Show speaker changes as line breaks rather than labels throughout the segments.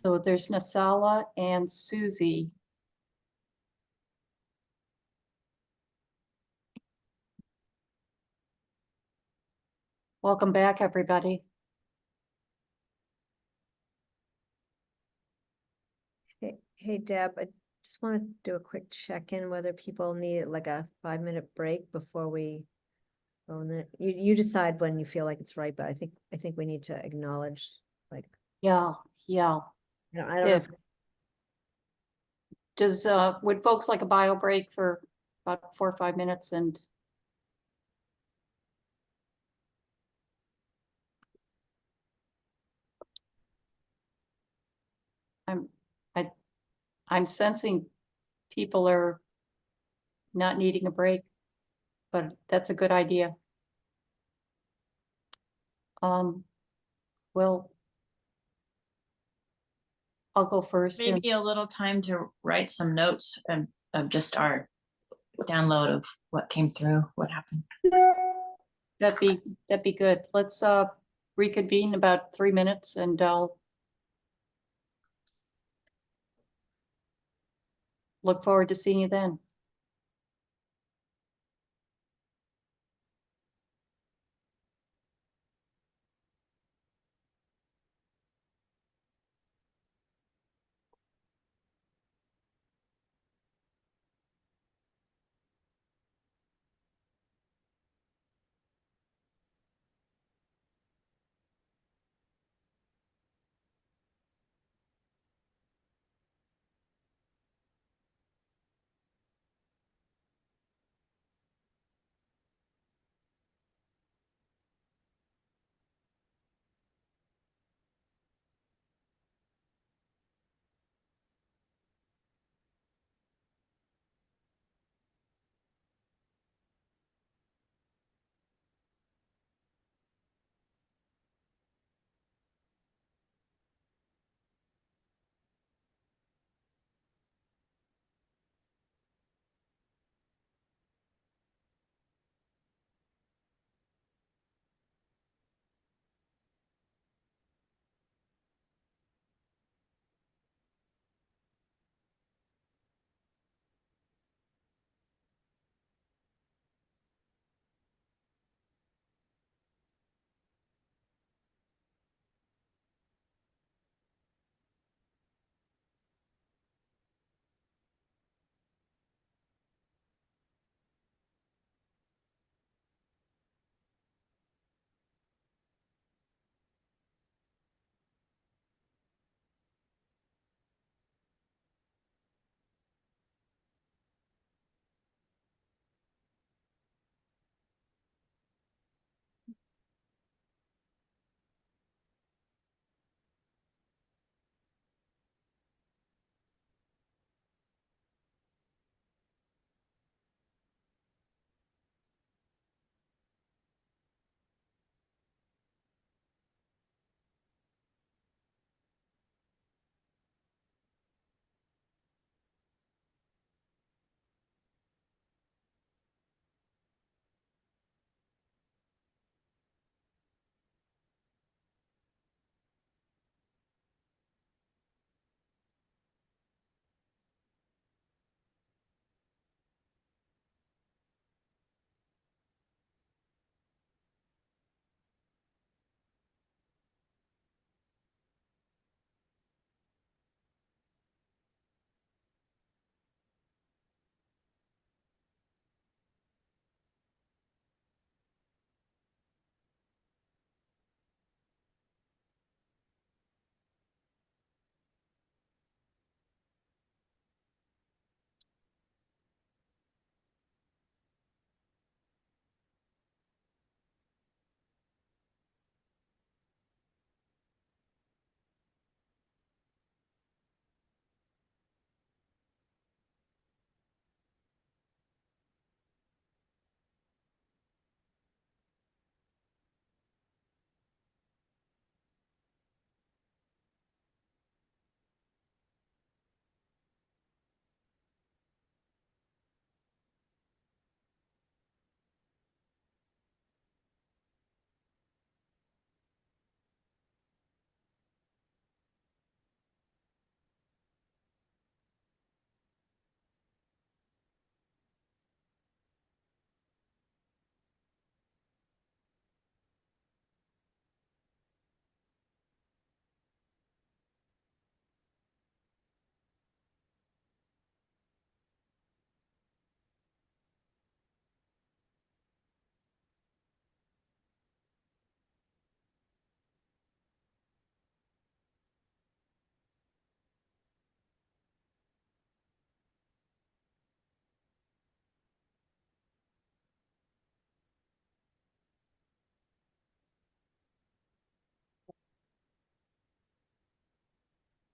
So there's Nasala and Susie. Welcome back, everybody.
Hey Deb, I just want to do a quick check-in whether people need like a 5-minute break before we go in the, you decide when you feel like it's right, but I think we need to acknowledge, like,
Yeah.
I don't know if
Would folks like a bio break for about 4 or 5 minutes? And I'm sensing people are not needing a break, but that's a good idea. Well, I'll go first. and-
Maybe a little time to write some notes of just our download of what came through, what happened.
That'd be good. Let's reconvene in about 3 minutes and I'll look forward to seeing you then.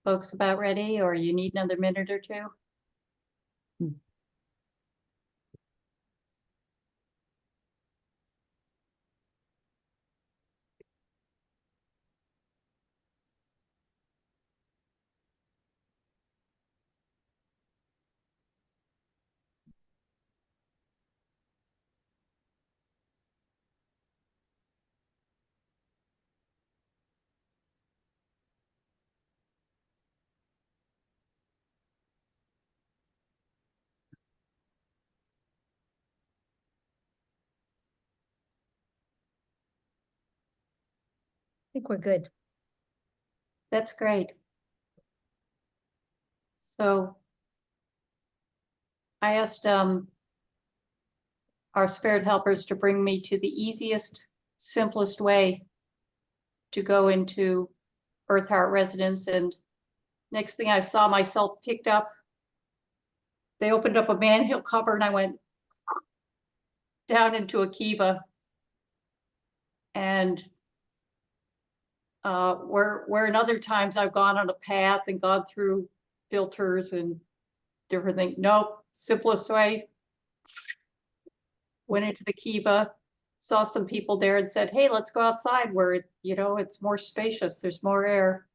folks about ready, or you need another minute or two?
I think we're good.
That's great. So I asked our spirit helpers to bring me to the easiest, simplest way to go into Earth Heart Resonance. And next thing I saw myself picked up, they opened up a manhole cover and I went down into a kiva. And where in other times I've gone on a path and gone through filters and different things. Nope, simplest way. Went into the kiva, saw some people there and said, hey, let's go outside where, you know, it's more spacious, there's more air.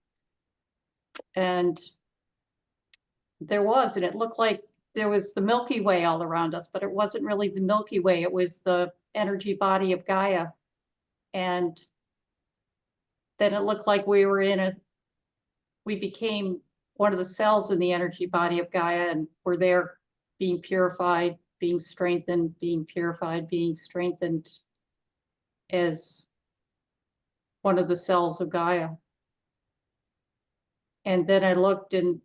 And there was, and it looked like there was the Milky Way all around us, but it wasn't really the Milky Way. It was the energy body of Gaia. And then it looked like we became one of the cells in the energy body of Gaia, and we're there being purified, being strengthened, being purified, being strengthened as one of the cells of Gaia. And then I looked, and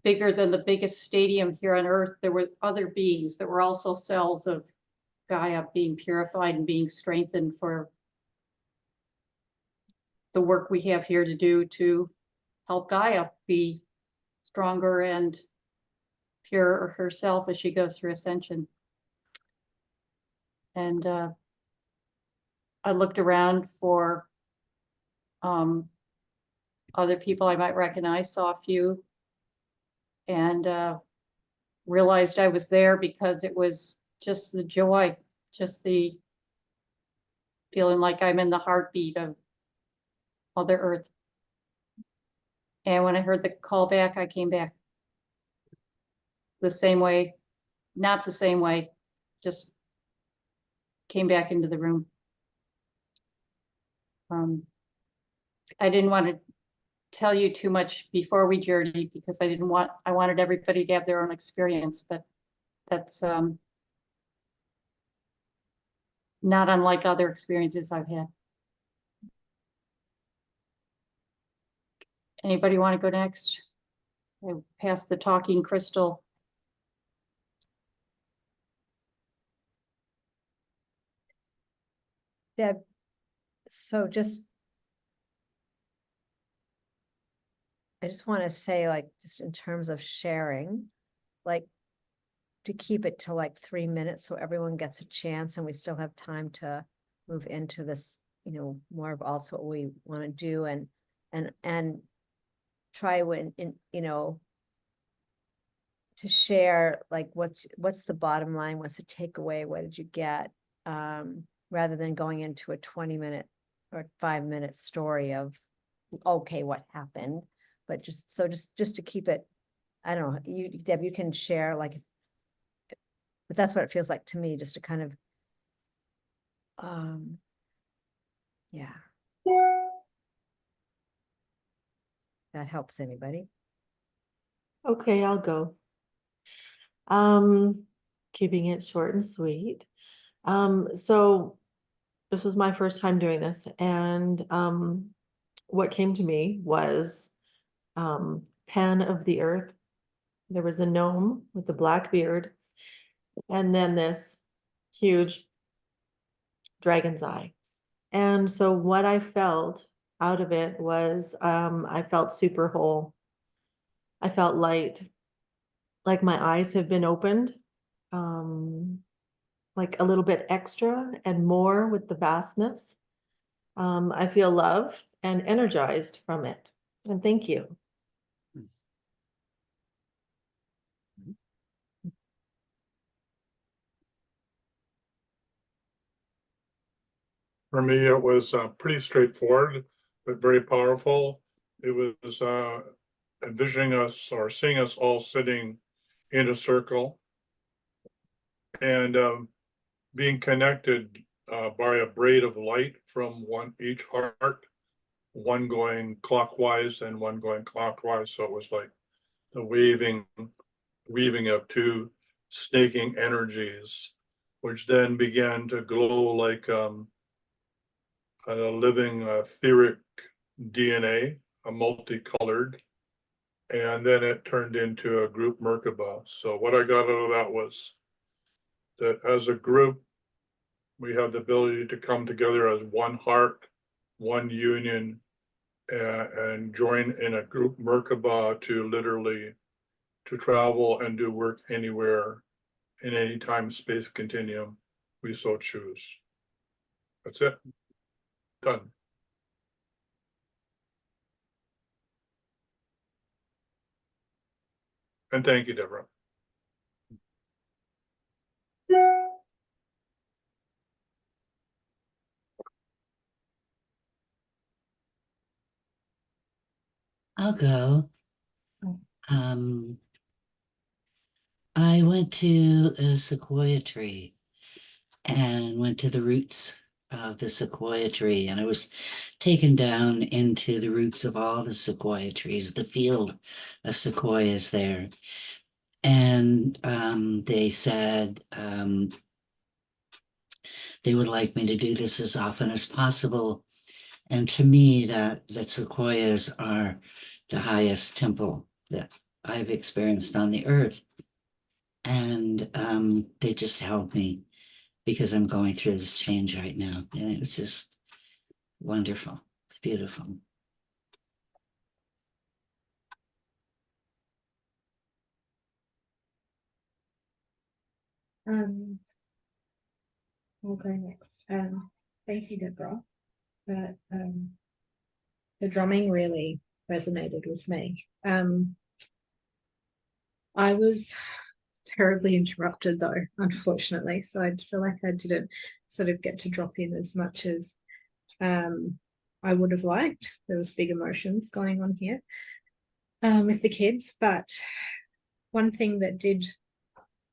bigger than the biggest stadium here on Earth, there were other beings that were also cells of Gaia being purified and being strengthened for the work we have here to do to help Gaia be stronger and pure herself as she goes through ascension. And I looked around for other people I might recognize, saw a few, and realized I was there because it was just the joy, just the feeling like I'm in the heartbeat of Mother Earth. And when I heard the call back, I came back the same way, not the same way, just came back into the room. I didn't want to tell you too much before we journeyed because I wanted everybody to have their own experience, but that's not unlike other experiences I've had. Anybody want to go next? I passed the talking crystal.
Deb, so I just want to say, like, just in terms of sharing, like, to keep it to like 3 minutes so everyone gets a chance and we still have time to move into this, you know, more of also what we want to do and try you know, to share like what's the bottom line, what's the takeaway, what did you get, rather than going into a 20-minute or 5-minute story of okay, what happened, but just to keep it, I don't know, you, Deb, you can share like, but that's what it feels like to me, just to kind of yeah, that helps anybody.
Okay, I'll go. Keeping it short and sweet. So this was my first time doing this, and what came to me was Pan of the Earth. There was a gnome with a black beard, and then this huge dragon's eye. And so what I felt out of it was I felt super whole. I felt light, like my eyes have been opened, like a little bit extra and more with the vastness. I feel love and energized from it. And thank you.
For me, it was pretty straightforward, but very powerful. It was envisioning us or seeing us all sitting in a circle and being connected by a braid of light from each heart, one going clockwise and one going clockwise. So it was like the weaving of two snaking energies, which then began to glow like a living etheric DNA, a multicolored, and then it turned into a group Merkaba. So what I got out of that was that as a group, we have the ability to come together as one heart, one union, and join in a group Merkaba to literally to travel and do work anywhere in any time space continuum we so choose. That's it. Done. And thank you, Deborah.
I'll go. I went to a sequoia tree and went to the roots of the sequoia tree, and I was taken down into the roots of all the sequoia trees, the field of sequoias there. And they said they would like me to do this as often as possible. And to me, that sequoias are the highest temple that I've experienced on the earth. And they just helped me because I'm going through this change right now. And it was just wonderful. It's beautiful.
I'll go next. Thank you, Deborah. But the drumming really resonated with me. I was terribly interrupted though, unfortunately. So I feel like I didn't sort of get to drop in as much as I would have liked. There was big emotions going on here with the kids. But one thing that did,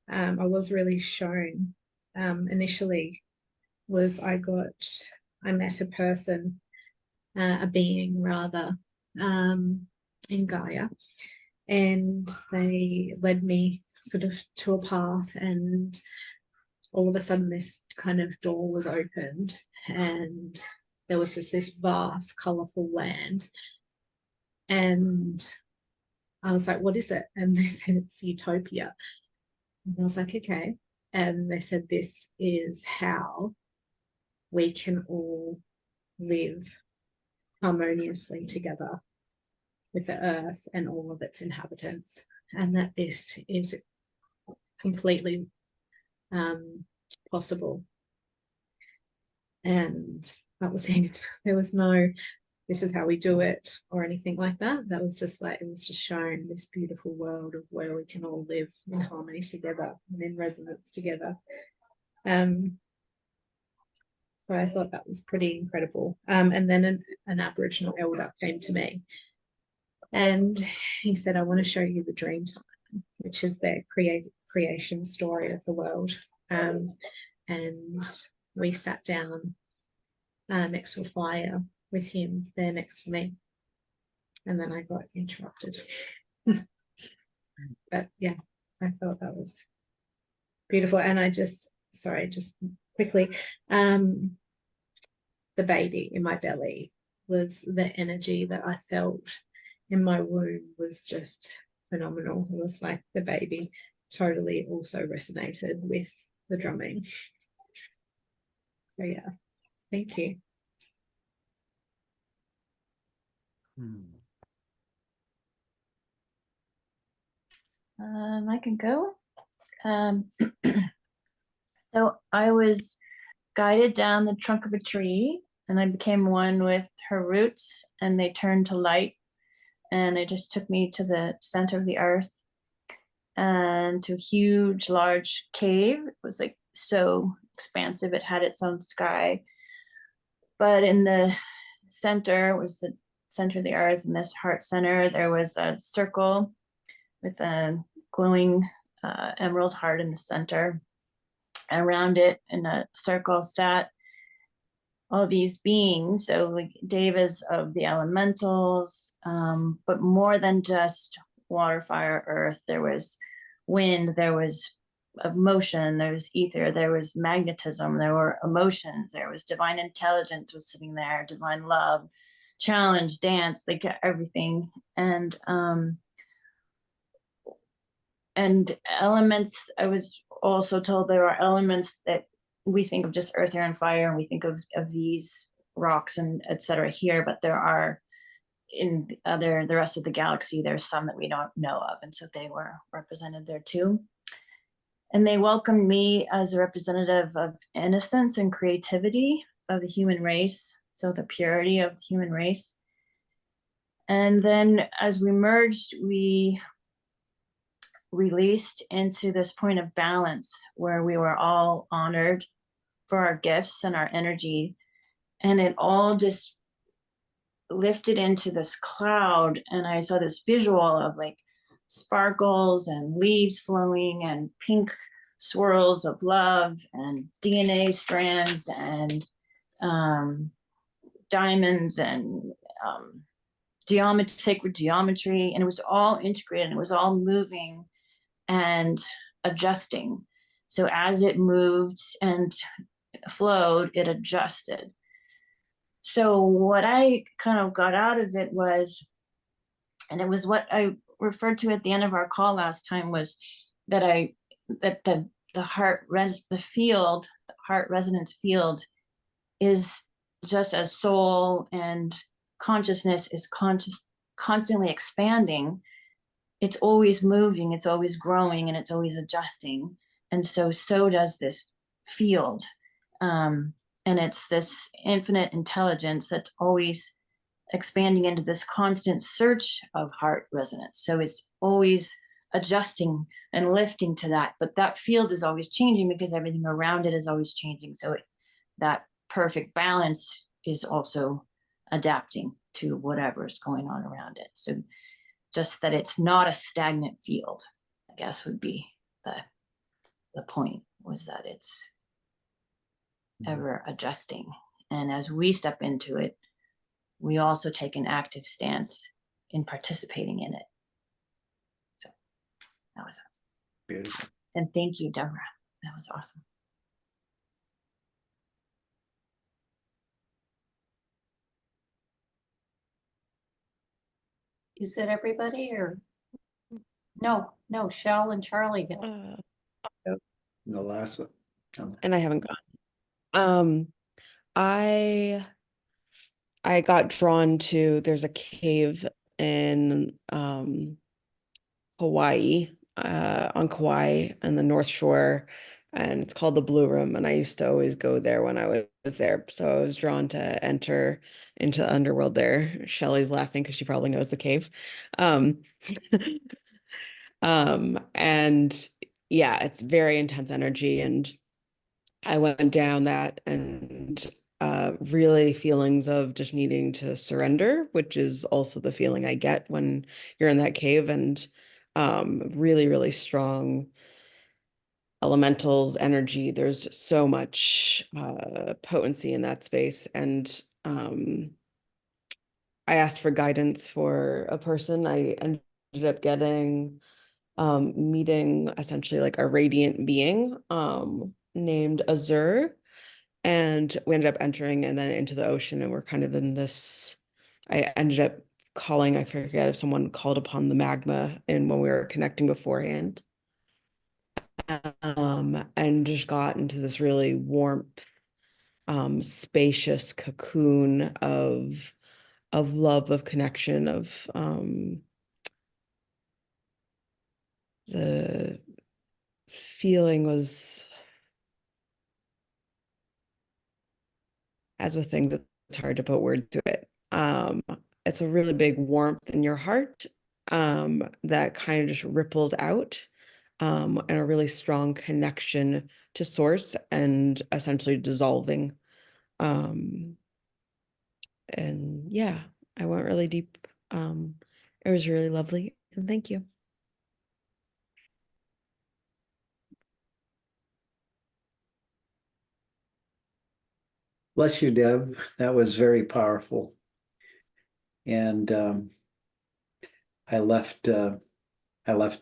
I was really shown initially was I met a person, a being rather, in Gaia, and they led me sort of to a path, and all of a sudden this kind of door was opened and there was just this vast colorful land, and I was like, what is it? And they said it's utopia, and I was like, okay. And they said this is how we can all live harmoniously together with the earth and all of its inhabitants, and that this is completely possible. And that was it. There was no, this is how we do it or anything like that. That was just like, it was just shown this beautiful world of where we can all live in harmony together and in resonance together. So I thought that was pretty incredible. And then an Aboriginal elder came to me and he said, I want to show you the dream time, which is their creation story of the world. And we sat down next to a fire with him there next to me. And then I got interrupted. But yeah, I thought that was beautiful. And I just quickly, the baby in my belly was the energy that I felt in my womb was just phenomenal. It was like the baby totally also resonated with the drumming. So yeah, thank you.
I can go. So I was guided down the trunk of a tree and I became one with her roots, and they turned to light, and it just took me to the center of the earth and to a huge, large cave. It was like so expansive. It had its own sky. But in the center was the center of the earth, in this heart center, there was a circle with a glowing emerald heart in the center. And around it in a circle sat all these beings. So like devas of the elementals, but more than just water, fire, earth. There was wind, there was motion, there was ether, there was magnetism, there were emotions, there was divine intelligence was sitting there, divine love, challenge, dance, like everything. And elements, I was also told there are elements that we think of just earth, air, and fire, and we think of these rocks and etc. here, but there are in the rest of the galaxy, there's some that we don't know of, and so they were represented there too. And they welcomed me as a representative of innocence and creativity of the human race, so the purity of the human race. And then as we merged, we released into this point of balance where we were all honored for our gifts and our energy, and it all just lifted into this cloud, and I saw this visual of like sparkles and leaves flowing and pink swirls of love and DNA strands and diamonds and sacred geometry, and it was all integrated, and it was all moving and adjusting. So as it moved and flowed, it adjusted. So what I kind of got out of it was, and it was what I referred to at the end of our call last time, was that the heart resonance field is just as soul and consciousness is constantly expanding. It's always moving, it's always growing, and it's always adjusting. And so does this field. And it's this infinite intelligence that's always expanding into this constant search of heart resonance. So it's always adjusting and lifting to that. But that field is always changing because everything around it is always changing. So that perfect balance is also adapting to whatever's going on around it. So just that it's not a stagnant field, I guess would be the point, was that it's ever adjusting. And as we step into it, we also take an active stance in participating in it. So that was it.
Beautiful.
And thank you, Deborah. That was awesome.
Is it everybody or? No, Shell and Charlie.
The last one.
And I haven't gone. I got drawn to, there's a cave in Hawaii, on Kauai and the North Shore, and it's called the Blue Room, and I used to always go there when I was there. So I was drawn to enter into the underworld there. Shelley's laughing because she probably knows the cave. And yeah, it's very intense energy, and I went down that, and really feelings of just needing to surrender, which is also the feeling I get when you're in that cave, and really, really strong elementals energy. There's so much potency in that space. And I asked for guidance for a person. I ended up getting meeting essentially like a radiant being named Azur, and we ended up entering and then into the ocean, and we're kind of in this, I ended up calling, I forget if someone called upon the magma and when we were connecting beforehand, and just got into this really warmth, spacious cocoon of love, of connection, of the feeling was, as with things, it's hard to put words to it. It's a really big warmth in your heart that kind of just ripples out, and a really strong connection to source, and essentially dissolving and yeah, I went really deep. It was really lovely, and thank you.
Bless you, Deb. That was very powerful. And I left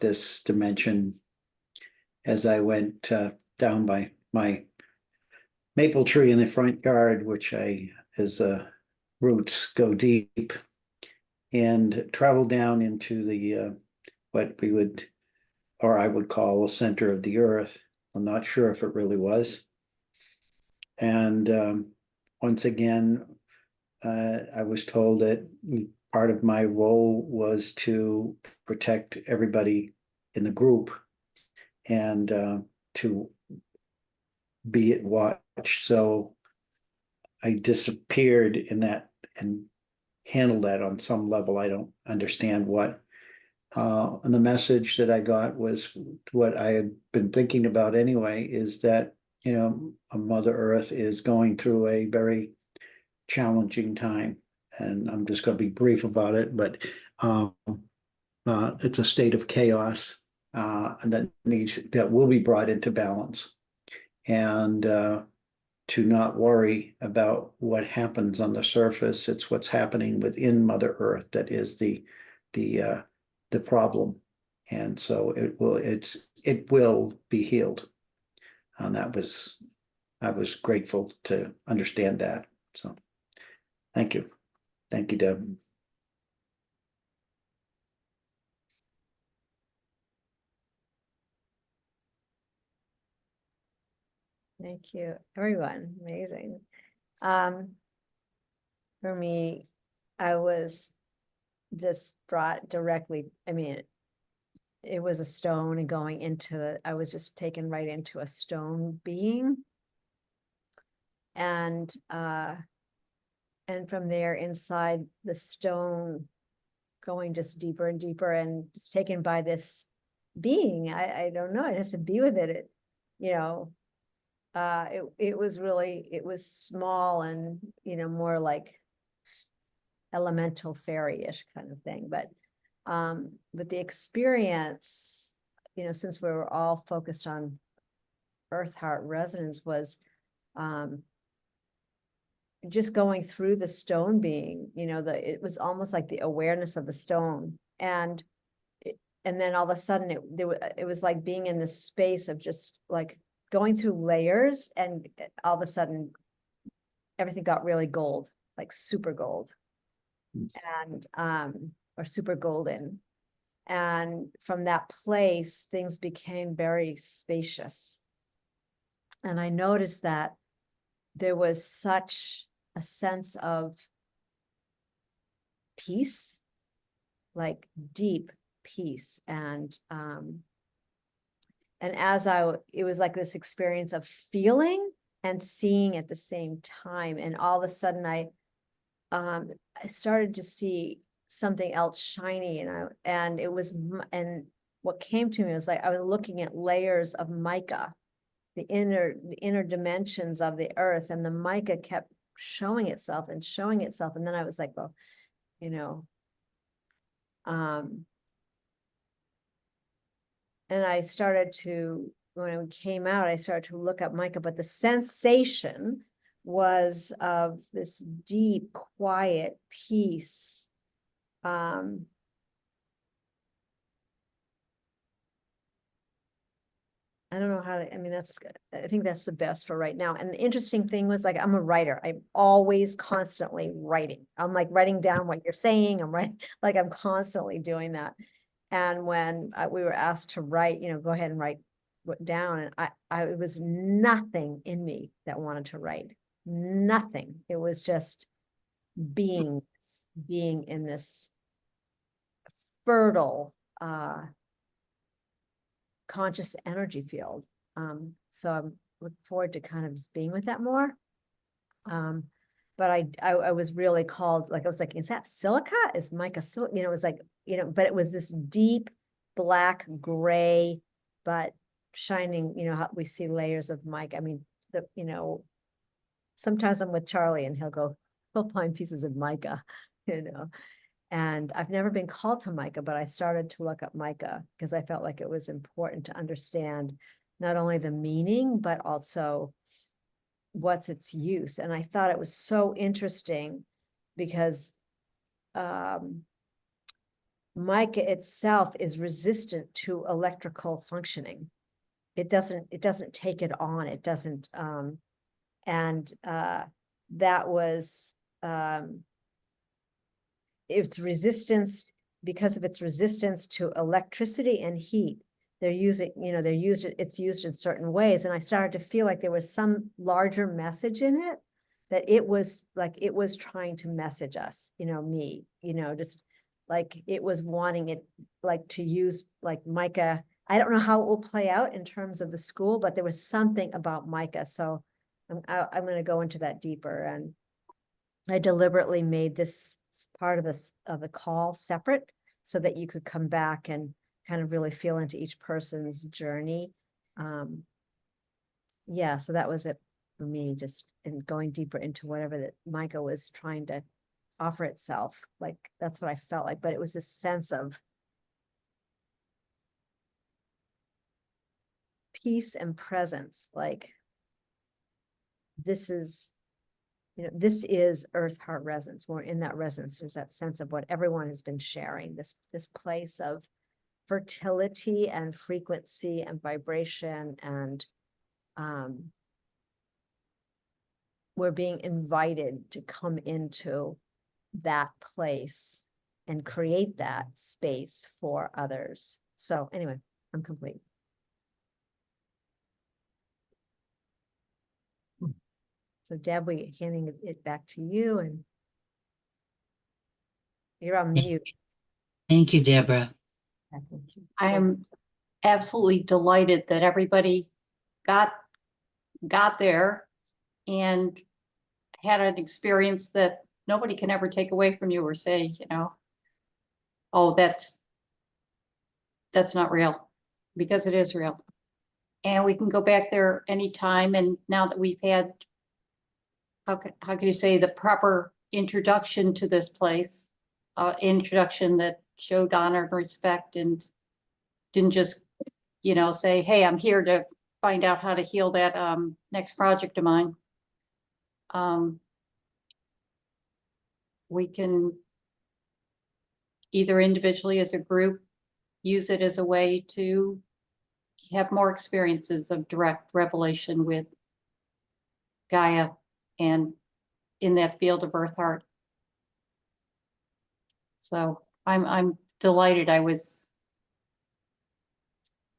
this dimension as I went down by my maple tree in the front yard, which as roots go deep, and traveled down into the what we would, or I would call, the center of the earth. I'm not sure if it really was. And once again, I was told that part of my role was to protect everybody in the group and to be at watch. So I disappeared in that and handled that on some level. I don't understand what. And the message that I got was what I had been thinking about anyway, is that, Mother Earth is going through a very challenging time. And I'm just going to be brief about it, but it's a state of chaos and that will be brought into balance. And to not worry about what happens on the surface. It's what's happening within Mother Earth that is the problem. And so it will be healed. And I was grateful to understand that. So thank you. Thank you, Deb.
Thank you, everyone. Amazing. For me, I was just brought directly, I mean, it was a stone and going into, I was just taken right into a stone being. And from there inside the stone, going just deeper and deeper, and just taken by this being. I don't know, I'd have to be with it. It was really, it was small and, more like elemental fairy-ish kind of thing. But the experience, since we were all focused on Earth Heart Resonance, was just going through the stone being, it was almost like the awareness of the stone. And then all of a sudden it was like being in this space of just like going through layers, and all of a sudden everything got really gold, like super gold, and or super golden. And from that place, things became very spacious. And I noticed that there was such a sense of peace, like deep peace. And it was like this experience of feeling and seeing at the same time. And all of a sudden I started to see something else shiny, and what came to me was like, I was looking at layers of mica, the inner dimensions of the earth, and the mica kept showing itself. And then I was like, well, and I started to, when I came out, I started to look up mica, but the sensation was of this deep, quiet peace. I don't know how to, I mean, I think that's the best for right now. And the interesting thing was, like, I'm a writer. I'm always constantly writing. I'm like writing down what you're saying. I'm constantly doing that. And when we were asked to write, go ahead and write down, and it was nothing in me that wanted to write. Nothing. It was just being in this fertile, conscious energy field. So I'm looking forward to kind of just being with that more. But I was really called, like, I was like, is that silica? Is mica silica? It was like, but it was this deep black gray, but shining, how we see layers of mica. I mean, sometimes I'm with Charlie and he'll go, we'll find pieces of mica, you know. And I've never been called to mica, but I started to look up mica because I felt like it was important to understand not only the meaning, but also what's its use. And I thought it was so interesting because mica itself is resistant to electrical functioning. It doesn't take it on. It doesn't, that was, its resistance, because of its resistance to electricity and heat. They're using, it's used in certain ways. And I started to feel like there was some larger message in it, that it was trying to message us, me, just like it was wanting it, like to use like mica. I don't know how it will play out in terms of the school, but there was something about mica. So I'm going to go into that deeper. And I deliberately made this part of the call separate so that you could come back and kind of really feel into each person's journey. Yeah, so that was it for me, just in going deeper into whatever that Micah was trying to offer itself. Like, that's what I felt like, but it was a sense of peace and presence. Like, this is Earth Heart Resonance. We're in that resonance. There's that sense of what everyone has been sharing, this place of fertility and frequency and vibration. And we're being invited to come into that place and create that space for others. So anyway, I'm complete. So Deb, we're handing it back to you, and you're on mute.
Thank you, Deborah.
Thank you.
I am absolutely delighted that everybody got there and had an experience that nobody can ever take away from you or say, oh, that's not real, because it is real. And we can go back there anytime. And now that we've had, how can you say, the proper introduction to this place, introduction that showed honor and respect and didn't just, say, hey, I'm here to find out how to heal that next project of mine. We can either individually as a group use it as a way to have more experiences of direct revelation with Gaia and in that field of Earth Heart. So I'm delighted.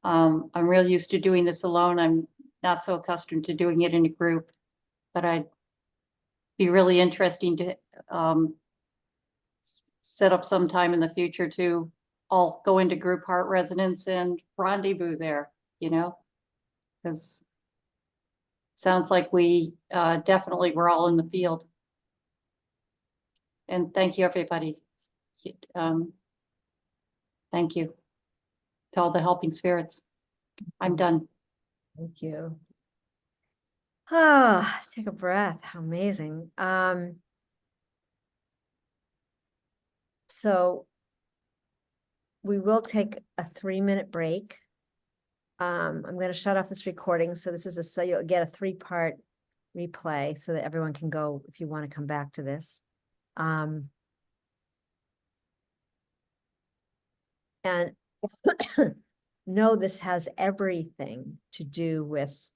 I'm real used to doing this alone. I'm not so accustomed to doing it in a group, but I'd be really interesting to set up some time in the future to all go into group heart resonance and rendezvous there, because sounds like we definitely were all in the field. And thank you, everybody. Thank you to all the helping spirits. I'm done.
Thank you. Ah, let's take a breath. How amazing. So we will take a 3-minute break. I'm going to shut off this recording. So this is so you'll get a 3-part replay so that everyone can go if you want to come back to this. And know this has everything to do with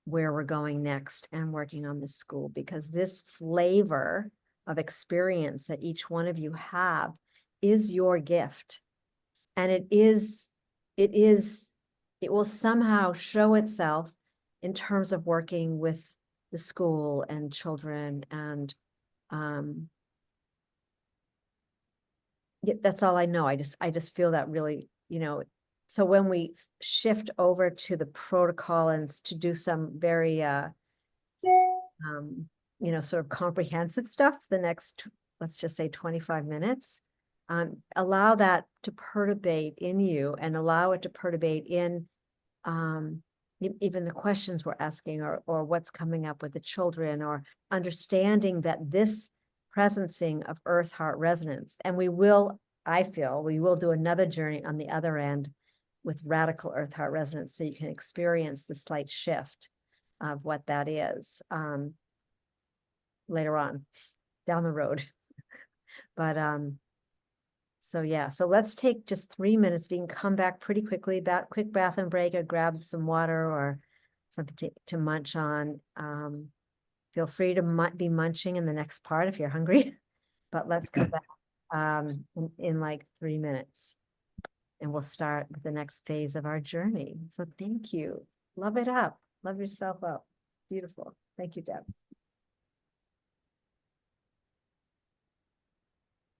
where we're going next and working on this school, because this flavor of experience that each one of you have is your gift. And it will somehow show itself in terms of working with the school and children. And that's all I know. I just feel that really, so when we shift over to the protocol and to do some very, sort of comprehensive stuff, the next, let's just say 25 minutes, allow that to perturbate in you and allow it to perturbate in even the questions we're asking, or what's coming up with the children, or understanding that this presencing of earth heart resonance, and I feel we will do another journey on the other end with radical earth heart resonance, so you can experience the slight shift of what that is later on down the road. But so yeah, so let's take just 3 minutes. We can come back pretty quickly, quick bathroom break, or grab some water or something to munch on. Feel free to be munching in the next part if you're hungry, but let's come back in like 3 minutes, and we'll start with the next phase of our journey. So thank you. Love it up. Love yourself up. Beautiful. Thank you, Deb.